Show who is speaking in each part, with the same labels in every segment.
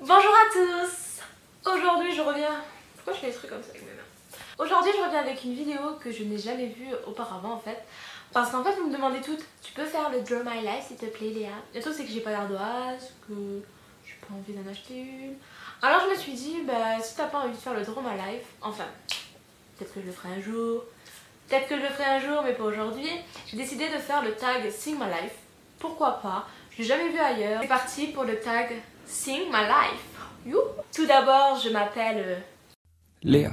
Speaker 1: Bonjour à tous. Aujourd'hui je reviens... Pourquoi je fais des trucs comme ça avec mes mains? Aujourd'hui je reviens avec une vidéo que je n'ai jamais vue auparavant en fait. Parce qu'en fait vous me demandez toutes, tu peux faire le Draw My Life s'il te plaît Léa? Le truc c'est que j'ai pas d'ardoise, que j'ai pas envie d'en acheter une. Alors je me suis dit, bah si t'as pas envie de faire le Draw My Life, enfin, peut-être que je le ferai un jour. Peut-être que je le ferai un jour mais pas aujourd'hui. J'ai décidé de faire le tag Sing My Life. Pourquoi pas? Je l'ai jamais vu ailleurs. C'est parti pour le tag Sing My Life. You. Tout d'abord je m'appelle
Speaker 2: Léa.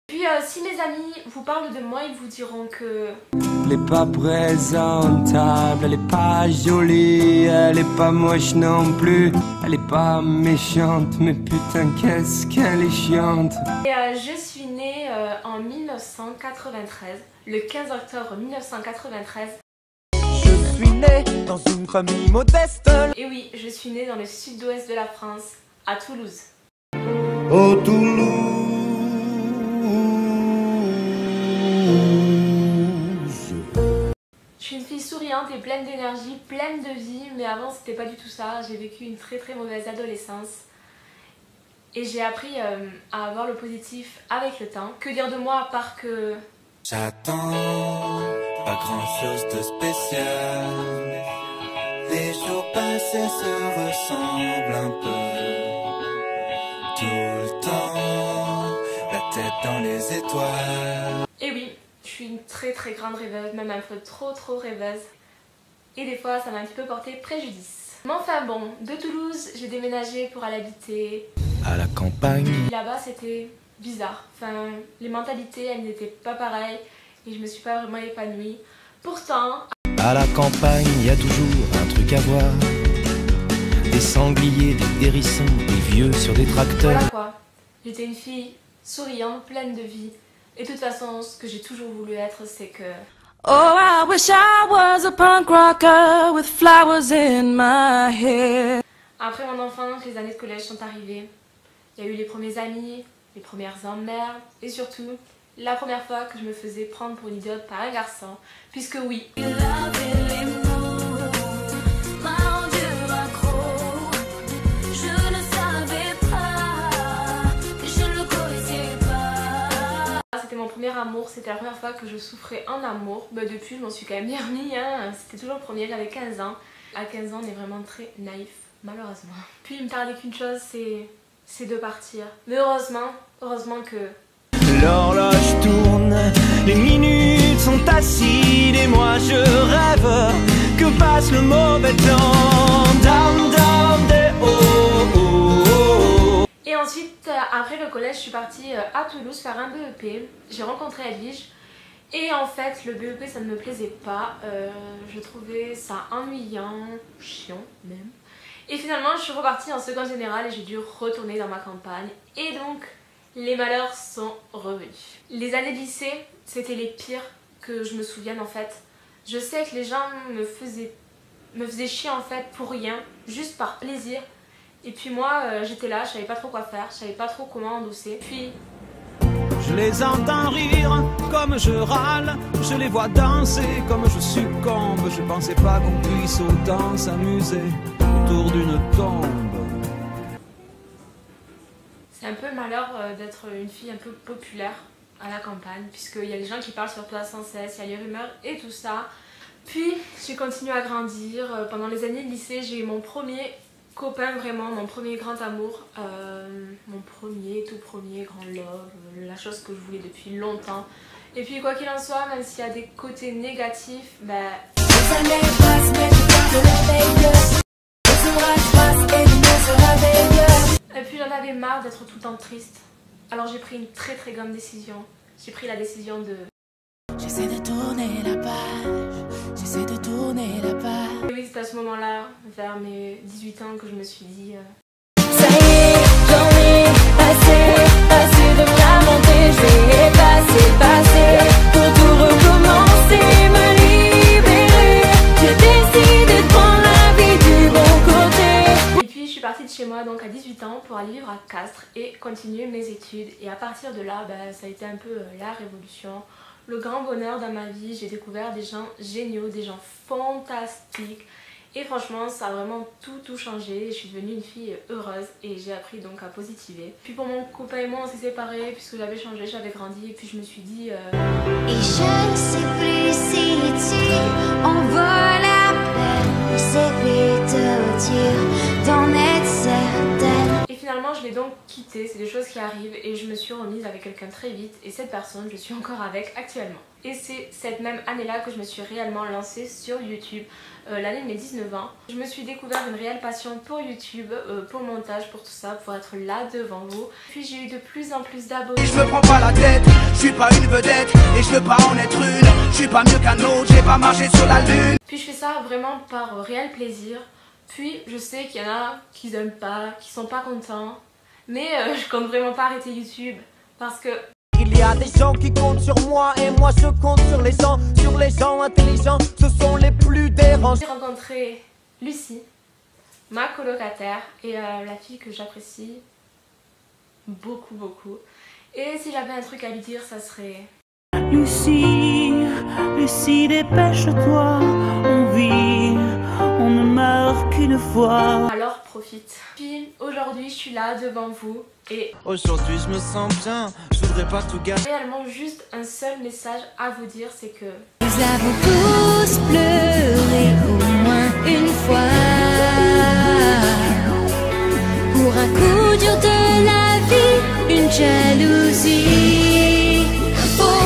Speaker 1: Puis si mes amis vous parlent de moi, ils vous diront que...
Speaker 2: Elle est pas présentable, elle est pas jolie, elle est pas moche non plus, elle est pas méchante, mais putain qu'est-ce qu'elle est chiante.
Speaker 1: Et je suis née en 1993, le 15 octobre 1993.
Speaker 3: Je suis née dans une famille modeste.
Speaker 1: Et oui, je suis née dans le sud-ouest de la France, à Toulouse.
Speaker 3: Oh Toulouse.
Speaker 1: Je suis une fille souriante et pleine d'énergie, pleine de vie, mais avant c'était pas du tout ça. J'ai vécu une très mauvaise adolescence et j'ai appris à avoir le positif avec le temps. Que dire de moi à part que...
Speaker 4: J'attends pas grand chose de spécial. Les jours passés se ressemblent un peu. Tout le temps, la tête dans les étoiles.
Speaker 1: Et oui, je suis une très grande rêveuse, même un peu trop rêveuse. Et des fois ça m'a un petit peu porté préjudice. Mais enfin bon, de Toulouse, j'ai déménagé pour aller habiter
Speaker 4: à la campagne.
Speaker 1: Là-bas c'était bizarre. Enfin, les mentalités elles n'étaient pas pareilles et je me suis pas vraiment épanouie. Pourtant...
Speaker 4: À la campagne, il y a toujours un truc à voir. Des sangliers, des hérissons, des vieux sur des tracteurs.
Speaker 1: Voilà quoi. J'étais une fille souriante, pleine de vie. Et de toute façon, ce que j'ai toujours voulu être, c'est que...
Speaker 5: Oh, I wish I was a punk rocker with flowers in my hair.
Speaker 1: Après mon enfance, les années de collège sont arrivées. Il y a eu les premiers amis, les premières emmerdes, et surtout, la première fois que je me faisais prendre pour une idiote par un garçon. Puisque oui... C'était mon premier amour, c'était la première fois que je souffrais en amour. Bah depuis je m'en suis quand même bien remis, hein. C'était toujours le premier, j'avais 15 ans. À 15 ans on est vraiment très naïf, malheureusement. Puis il me tardait qu'une chose, c'est de partir. Mais heureusement que...
Speaker 3: L'horloge tourne, les minutes sont acides et moi je rêve que passe le mauvais temps. Down, down, de oh, oh, oh.
Speaker 1: Et ensuite, après le collège, je suis partie à Toulouse faire un BEP. J'ai rencontré Edwige. Et en fait, le BEP, ça ne me plaisait pas. Je trouvais ça ennuyant, chiant même. Et finalement, je suis repartie en seconde générale et j'ai dû retourner dans ma campagne. Et donc, les malheurs sont revenus. Les années de lycée, c'était les pires que je me souvienne en fait. Je sais que les gens me faisaient chier en fait pour rien, juste par plaisir. Et puis moi, j'étais là, je savais pas trop quoi faire, je savais pas trop comment endosser. Puis...
Speaker 3: Je les entends rire comme je râle, je les vois danser comme je succombe. Je pensais pas qu'on puisse autant s'amuser autour d'une tombe.
Speaker 1: C'est un peu le malheur d'être une fille un peu populaire à la campagne, puisqu'il y a des gens qui parlent sur toi sans cesse, il y a les rumeurs et tout ça. Puis j'ai continué à grandir. Pendant les années de lycée, j'ai eu mon premier copain, vraiment, mon premier grand amour, mon tout premier grand love, la chose que je voulais depuis longtemps. Et puis quoi qu'il en soit, même s'il y a des côtés négatifs, ben... Et puis j'en avais marre d'être tout le temps triste. Alors j'ai pris une très grande décision. J'ai pris la décision de...
Speaker 5: J'essaie de tourner la page, j'essaie de tourner la page.
Speaker 1: Et oui, c'est à ce moment-là, vers mes 18 ans, que je me suis dit...
Speaker 5: Ça y est, j'en ai assez de me lamenter. Je vais passer pour tout recommencer, me libérer. J'ai décidé de prendre la vie du bon côté.
Speaker 1: Et puis je suis partie de chez moi donc à 18 ans pour aller vivre à Castres et continuer mes études. études et à partir de là, ça a été un peu la révolution, le grand bonheur dans ma vie. J'ai découvert des gens géniaux, des gens fantastiques et franchement ça a vraiment tout changé. Je suis devenue une fille heureuse et j'ai appris donc à positiver. Puis pour mon copain et moi on s'est séparés puisque j'avais changé, j'avais grandi et puis je me suis dit
Speaker 5: Et je ne sais plus si tu en vaut la peine. C'est vite te dire d'en être certaine.
Speaker 1: et finalement je l'ai donc quitté. C'est des choses qui arrivent et je me suis remise avec quelqu'un très vite et cette personne je suis encore avec actuellement. Et c'est cette même année-là que je me suis réellement lancée sur YouTube, l'année de mes 19 ans. Je me suis découvert une réelle passion pour YouTube, pour le montage, pour tout ça, pour être là devant vous. Puis j'ai eu de plus en plus d'abonnés.
Speaker 3: Je me prends pas la tête, je suis pas une vedette et je veux pas en être une. Je suis pas mieux qu'un autre, j'ai pas marché sur la lune.
Speaker 1: Puis je fais ça vraiment par réel plaisir. Puis je sais qu'il y en a qui n'aiment pas, qui sont pas contents. Mais je compte vraiment pas arrêter YouTube parce que
Speaker 3: Il y a des gens qui comptent sur moi et moi je compte sur les gens intelligents, ce sont les plus dérangés.
Speaker 1: j'ai rencontré Lucie, ma colocataire et la fille que j'apprécie beaucoup. Et si j'avais un truc à lui dire, ça serait...
Speaker 6: Lucie, Lucie, dépêche-toi, on vit, on ne meurt qu'une fois.
Speaker 1: Alors profite. Puis aujourd'hui je suis là devant vous et
Speaker 3: Aujourd'hui je me sens bien, je voudrais pas tout gâcher.
Speaker 1: réellement juste un seul message à vous dire, c'est que
Speaker 5: Nous avons tous pleuré au moins une fois pour un coup dur de la vie, une jalousie. Oh,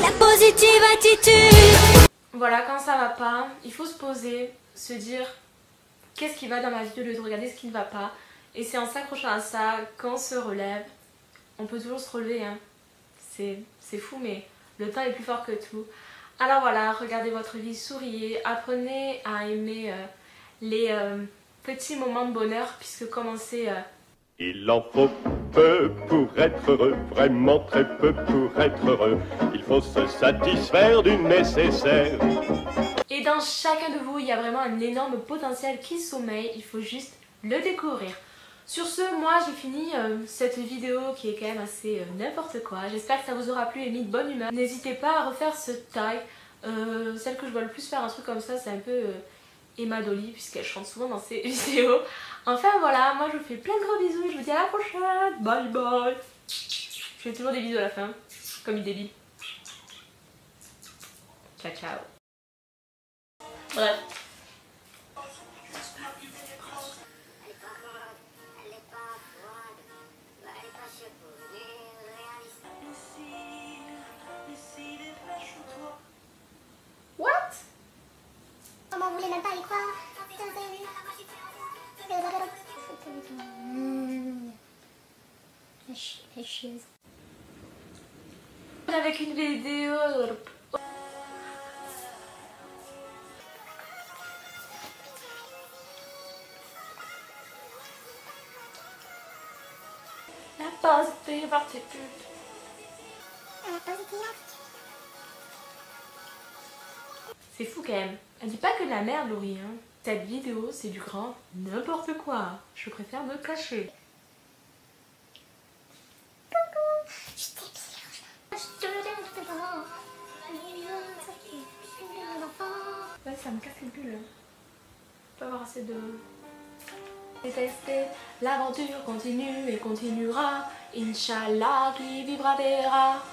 Speaker 5: la positive attitude.
Speaker 1: voilà, quand ça va pas, il faut se poser, se dire qu'est-ce qui va dans ma vie au lieu de regarder ce qui ne va pas. Et c'est en s'accrochant à ça qu'on se relève. On peut toujours se relever, hein. C'est fou, mais le temps est plus fort que tout. Alors voilà, regardez votre vie, souriez, apprenez à aimer les petits moments de bonheur, puisque comme on sait,
Speaker 7: Il en faut peu pour être heureux, vraiment très peu pour être heureux. Il faut se satisfaire du nécessaire.
Speaker 1: et dans chacun de vous, il y a vraiment un énorme potentiel qui sommeille, il faut juste le découvrir. Sur ce, moi j'ai fini cette vidéo qui est quand même assez n'importe quoi. J'espère que ça vous aura plu et mis de bonne humeur. N'hésitez pas à refaire ce taille. Celle que je vois le plus faire un truc comme ça, c'est un peu Emma Dolly, puisqu'elle chante souvent dans ses vidéos. Enfin voilà, moi je vous fais plein de gros bisous et je vous dis à la prochaine. Bye bye. Je fais toujours des bisous à la fin, comme une débile. Ciao ciao. Bref. What?
Speaker 8: Maman voulait même pas y croire. La chieuse.
Speaker 1: Avec une vidéo. La positive attitude. C'est fou quand même. Elle dit pas que de la merde, Laurie. Hein. Cette vidéo, c'est du grand n'importe quoi. Je préfère me cacher. Là, ça me casse les bulles. Je peux avoir assez de... Détester, l'aventure continue et continuera. Inch'Allah, qui vivra verra.